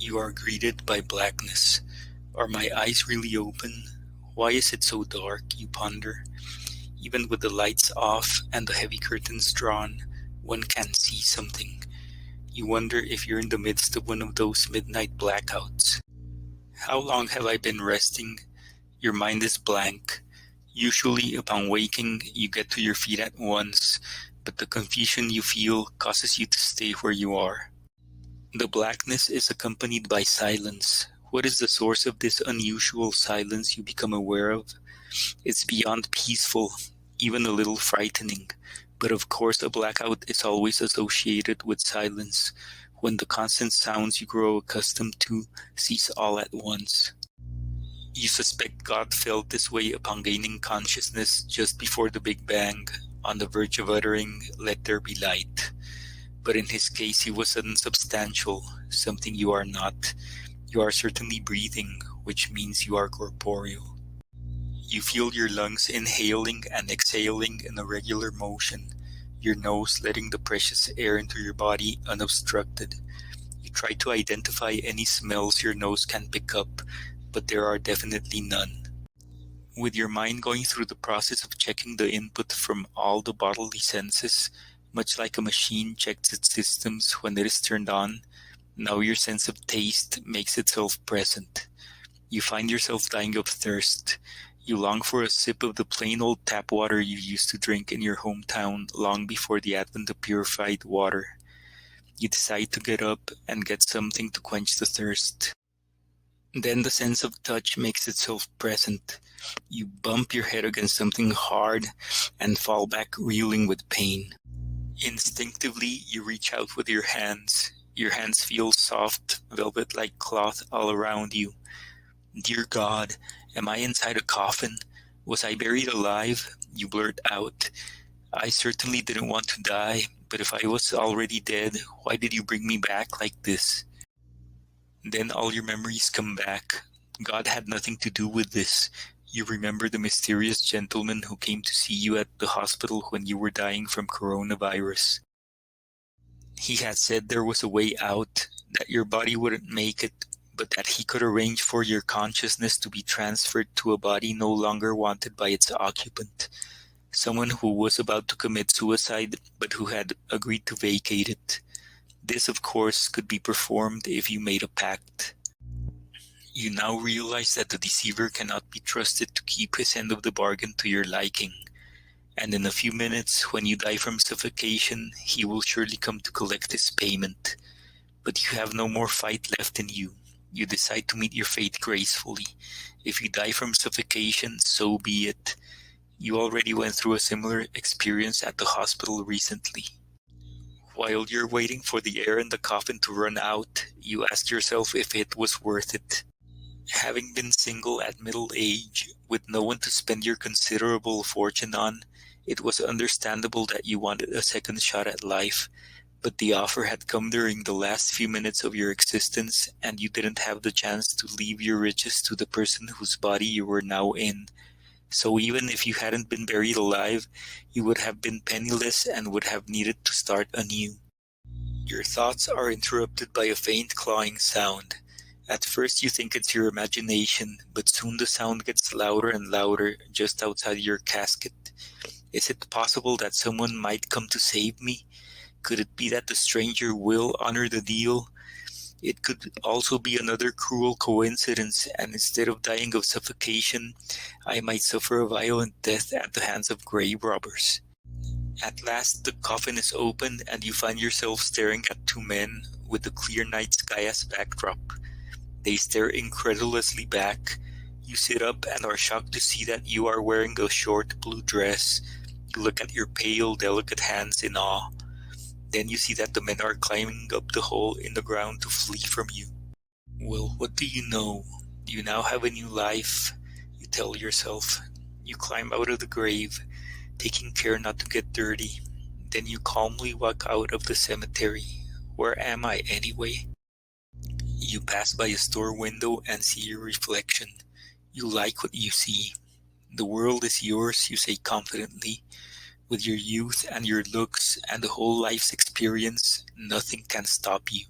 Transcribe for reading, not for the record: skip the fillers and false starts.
You are greeted by blackness. Are my eyes really open? Why is it so dark, you ponder? Even with the lights off and the heavy curtains drawn, one can see something. You wonder if you're in the midst of one of those midnight blackouts. How long have I been resting? Your mind is blank. Usually, upon waking, you get to your feet at once, but the confusion you feel causes you to stay where you are. The blackness is accompanied by silence. What is the source of this unusual silence you become aware of? It's beyond peaceful, even a little frightening. But of course, a blackout is always associated with silence, when the constant sounds you grow accustomed to cease all at once. You suspect God felt this way upon gaining consciousness just before the Big Bang, on the verge of uttering, "Let there be light." But in his case, he was unsubstantial, something you are not. You are certainly breathing, which means you are corporeal. You feel your lungs inhaling and exhaling in a regular motion, your nose letting the precious air into your body unobstructed. You try to identify any smells your nose can pick up, but there are definitely none. With your mind going through the process of checking the input from all the bodily senses, much like a machine checks its systems when it is turned on, now your sense of taste makes itself present. You find yourself dying of thirst. You long for a sip of the plain old tap water you used to drink in your hometown long before the advent of purified water. You decide to get up and get something to quench the thirst. Then the sense of touch makes itself present. You bump your head against something hard and fall back reeling with pain. Instinctively, you reach out with your hands. Your hands feel soft, velvet-like cloth all around you. Dear God, am I inside a coffin? Was I buried alive? You blurt out. I certainly didn't want to die, but if I was already dead, why did you bring me back like this? Then all your memories come back. God had nothing to do with this. You remember the mysterious gentleman who came to see you at the hospital when you were dying from coronavirus. He had said there was a way out, that your body wouldn't make it, but that he could arrange for your consciousness to be transferred to a body no longer wanted by its occupant. Someone who was about to commit suicide, but who had agreed to vacate it. This, of course, could be performed if you made a pact. You now realize that the deceiver cannot be trusted to keep his end of the bargain to your liking, and in a few minutes, when you die from suffocation, he will surely come to collect his payment. But you have no more fight left in you. You decide to meet your fate gracefully. If you die from suffocation, so be it. You already went through a similar experience at the hospital recently. While you're waiting for the air in the coffin to run out, you ask yourself if it was worth it. Having been single at middle age, with no one to spend your considerable fortune on, it was understandable that you wanted a second shot at life, but the offer had come during the last few minutes of your existence, and you didn't have the chance to leave your riches to the person whose body you were now in. So even if you hadn't been buried alive, you would have been penniless and would have needed to start anew. Your thoughts are interrupted by a faint clawing sound. At first you think it's your imagination, but soon the sound gets louder and louder just outside your casket. Is it possible that someone might come to save me? Could it be that the stranger will honor the deal? It could also be another cruel coincidence, and instead of dying of suffocation, I might suffer a violent death at the hands of grave robbers. At last the coffin is opened, and you find yourself staring at two men with the clear night sky as backdrop. They stare incredulously back. You sit up and are shocked to see that you are wearing a short blue dress. You look at your pale, delicate hands in awe. Then you see that the men are climbing up the hole in the ground to flee from you. Well, what do you know? You now have a new life, you tell yourself. You climb out of the grave, taking care not to get dirty. Then you calmly walk out of the cemetery. Where am I anyway? You pass by a store window and see your reflection. You like what you see. The world is yours, you say confidently. With your youth and your looks and the whole life's experience, nothing can stop you.